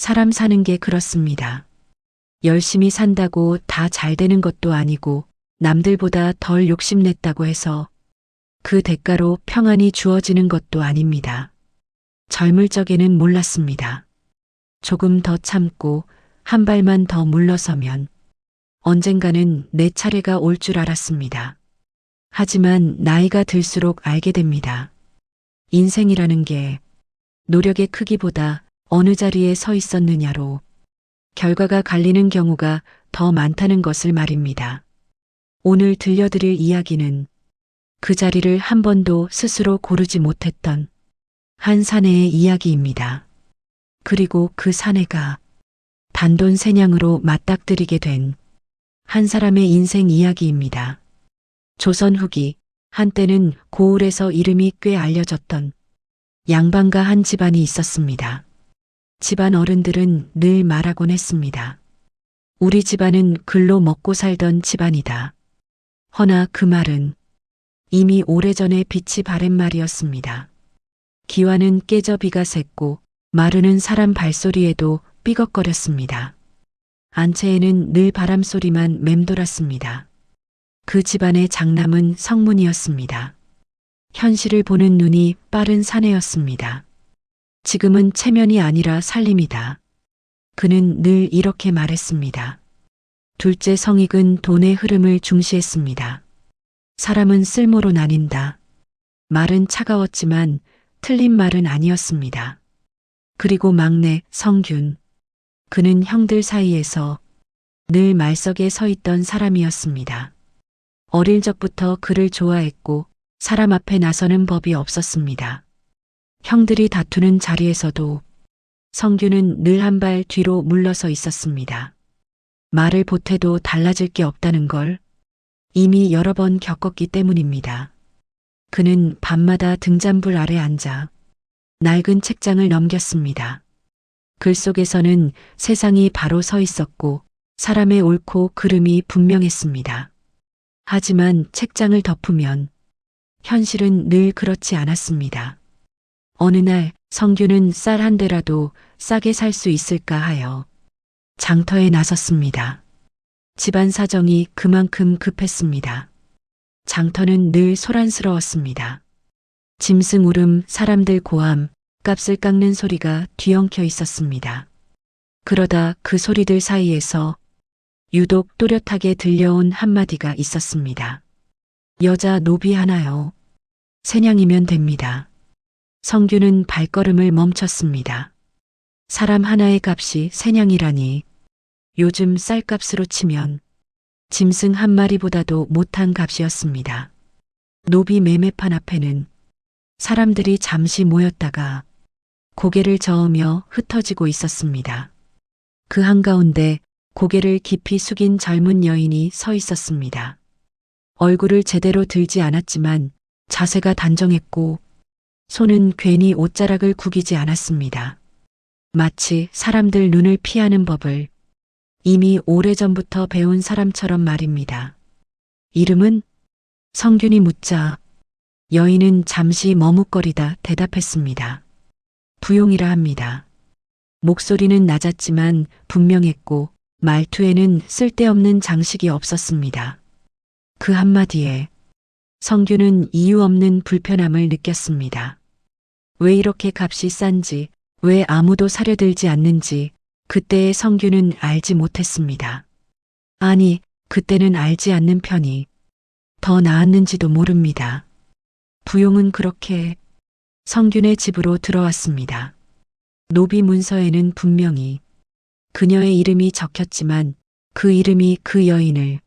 사람 사는 게 그렇습니다. 열심히 산다고 다 잘 되는 것도 아니고 남들보다 덜 욕심냈다고 해서 그 대가로 평안이 주어지는 것도 아닙니다. 젊을 적에는 몰랐습니다. 조금 더 참고 한 발만 더 물러서면 언젠가는 내 차례가 올 줄 알았습니다. 하지만 나이가 들수록 알게 됩니다. 인생이라는 게 노력의 크기보다 어느 자리에 서 있었느냐로 결과가 갈리는 경우가 더 많다는 것을 말입니다. 오늘 들려드릴 이야기는 그 자리를 한 번도 스스로 고르지 못했던 한 사내의 이야기입니다. 그리고 그 사내가 단돈 세냥으로 맞닥뜨리게 된 한 사람의 인생 이야기입니다. 조선 후기, 한때는 고을에서 이름이 꽤 알려졌던 양반가 한 집안이 있었습니다. 집안 어른들은 늘 말하곤 했습니다. 우리 집안은 글로 먹고 살던 집안이다. 허나 그 말은 이미 오래전에 빛이 바랜 말이었습니다. 기와는 깨져 비가 샜고 마르는 사람 발소리에도 삐걱거렸습니다. 안채에는 늘 바람소리만 맴돌았습니다. 그 집안의 장남은 성문이었습니다. 현실을 보는 눈이 빠른 사내였습니다. 지금은 체면이 아니라 살림이다. 그는 늘 이렇게 말했습니다. 둘째 성익은 돈의 흐름을 중시했습니다. 사람은 쓸모로 나뉜다. 말은 차가웠지만 틀린 말은 아니었습니다. 그리고 막내 성균. 그는 형들 사이에서 늘 말석에 서 있던 사람이었습니다. 어릴 적부터 그를 좋아했고 사람 앞에 나서는 법이 없었습니다. 형들이 다투는 자리에서도 성균은 늘 한 발 뒤로 물러서 있었습니다. 말을 보태도 달라질 게 없다는 걸 이미 여러 번 겪었기 때문입니다. 그는 밤마다 등잔불 아래 앉아 낡은 책장을 넘겼습니다. 글 속에서는 세상이 바로 서 있었고 사람의 옳고 그름이 분명했습니다. 하지만 책장을 덮으면 현실은 늘 그렇지 않았습니다. 어느 날 성규는 쌀 한 대라도 싸게 살 수 있을까 하여 장터에 나섰습니다. 집안 사정이 그만큼 급했습니다. 장터는 늘 소란스러웠습니다. 짐승 울음, 사람들 고함, 값을 깎는 소리가 뒤엉켜 있었습니다. 그러다 그 소리들 사이에서 유독 또렷하게 들려온 한마디가 있었습니다. 여자 노비 하나요. 세냥이면 됩니다. 성규는 발걸음을 멈췄습니다. 사람 하나의 값이 세냥이라니 요즘 쌀값으로 치면 짐승 한 마리보다도 못한 값이었습니다. 노비 매매판 앞에는 사람들이 잠시 모였다가 고개를 저으며 흩어지고 있었습니다. 그 한가운데 고개를 깊이 숙인 젊은 여인이 서 있었습니다. 얼굴을 제대로 들지 않았지만 자세가 단정했고 손은 괜히 옷자락을 구기지 않았습니다. 마치 사람들 눈을 피하는 법을 이미 오래전부터 배운 사람처럼 말입니다. 이름은? 성균이 묻자 여인은 잠시 머뭇거리다 대답했습니다. 부용이라 합니다. 목소리는 낮았지만 분명했고 말투에는 쓸데없는 장식이 없었습니다. 그 한마디에 성규는 이유 없는 불편함을 느꼈습니다. 왜 이렇게 값이 싼지, 왜 아무도 사려들지 않는지 그때의 성규는 알지 못했습니다. 아니, 그때는 알지 않는 편이 더 나았는지도 모릅니다. 부용은 그렇게 성균의 집으로 들어왔습니다. 노비 문서에는 분명히 그녀의 이름이 적혔지만 그 이름이 그 여인을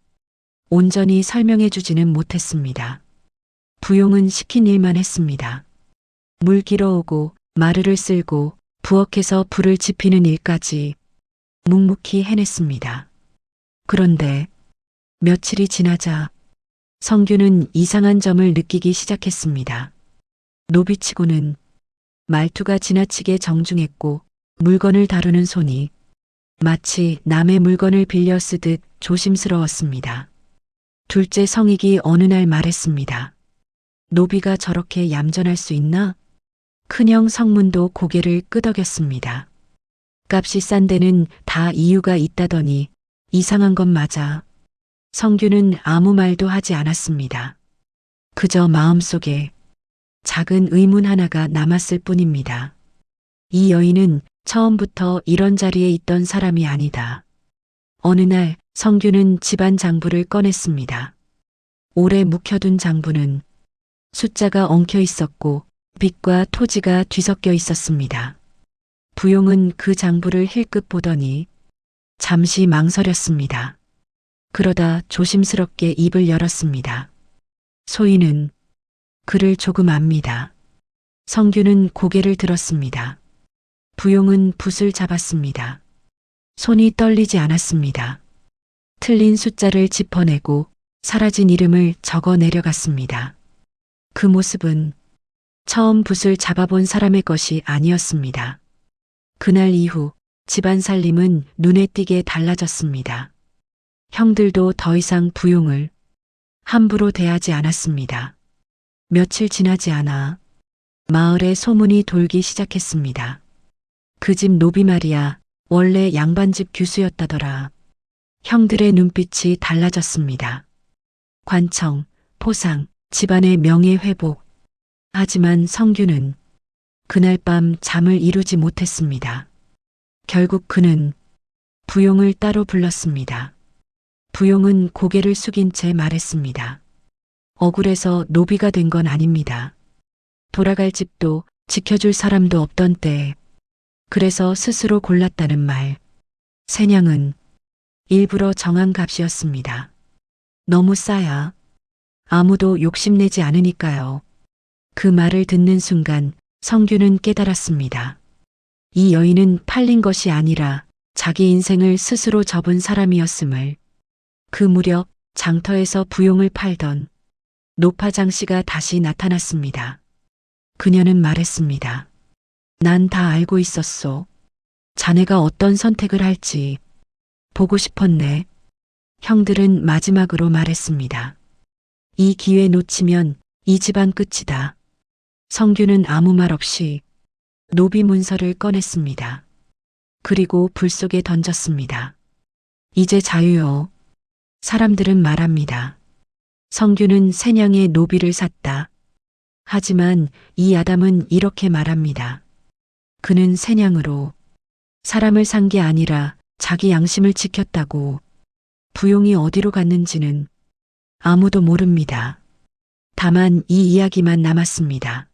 온전히 설명해 주지는 못했습니다. 부용은 시킨 일만 했습니다. 물 길어오고 마루를 쓸고 부엌에서 불을 지피는 일까지 묵묵히 해냈습니다. 그런데 며칠이 지나자 성규는 이상한 점을 느끼기 시작했습니다. 노비치고는 말투가 지나치게 정중했고 물건을 다루는 손이 마치 남의 물건을 빌려 쓰듯 조심스러웠습니다. 둘째 성익이 어느 날 말했습니다. 노비가 저렇게 얌전할 수 있나? 큰형 성문도 고개를 끄덕였습니다. 값이 싼 데는 다 이유가 있다더니 이상한 건 맞아. 성규는 아무 말도 하지 않았습니다. 그저 마음속에 작은 의문 하나가 남았을 뿐입니다. 이 여인은 처음부터 이런 자리에 있던 사람이 아니다. 어느 날 성규는 집안 장부를 꺼냈습니다. 오래 묵혀둔 장부는 숫자가 엉켜 있었고 빚과 토지가 뒤섞여 있었습니다. 부용은 그 장부를 힐끗 보더니 잠시 망설였습니다. 그러다 조심스럽게 입을 열었습니다. 소희는 그를 조금 압니다. 성규는 고개를 들었습니다. 부용은 붓을 잡았습니다. 손이 떨리지 않았습니다. 틀린 숫자를 짚어내고 사라진 이름을 적어 내려갔습니다. 그 모습은 처음 붓을 잡아본 사람의 것이 아니었습니다. 그날 이후 집안 살림은 눈에 띄게 달라졌습니다. 형들도 더 이상 부용을 함부로 대하지 않았습니다. 며칠 지나지 않아 마을에 소문이 돌기 시작했습니다. 그 집 노비 말이야 원래 양반집 규수였다더라. 형들의 눈빛이 달라졌습니다. 관청, 포상, 집안의 명예 회복. 하지만 성규는 그날 밤 잠을 이루지 못했습니다. 결국 그는 부용을 따로 불렀습니다. 부용은 고개를 숙인 채 말했습니다. 억울해서 노비가 된 건 아닙니다. 돌아갈 집도 지켜줄 사람도 없던 때에 그래서 스스로 골랐다는 말. 세냥은 일부러 정한 값이었습니다. 너무 싸야 아무도 욕심내지 않으니까요. 그 말을 듣는 순간 성규는 깨달았습니다. 이 여인은 팔린 것이 아니라 자기 인생을 스스로 접은 사람이었음을. 그 무렵 장터에서 부용을 팔던 노파장 씨가 다시 나타났습니다. 그녀는 말했습니다. 난 다 알고 있었소. 자네가 어떤 선택을 할지 보고 싶었네. 형들은 마지막으로 말했습니다. 이 기회 놓치면 이 집안 끝이다. 성규는 아무 말 없이 노비 문서를 꺼냈습니다. 그리고 불 속에 던졌습니다. 이제 자유요. 사람들은 말합니다. 성규는 세냥의 노비를 샀다. 하지만 이 아담은 이렇게 말합니다. 그는 세냥으로 사람을 산 게 아니라 자기 양심을 지켰다고. 부용이 어디로 갔는지는 아무도 모릅니다. 다만 이 이야기만 남았습니다.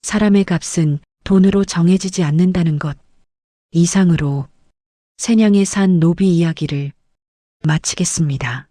사람의 값은 돈으로 정해지지 않는다는 것. 이상으로 세냥에 산 노비 이야기를 마치겠습니다.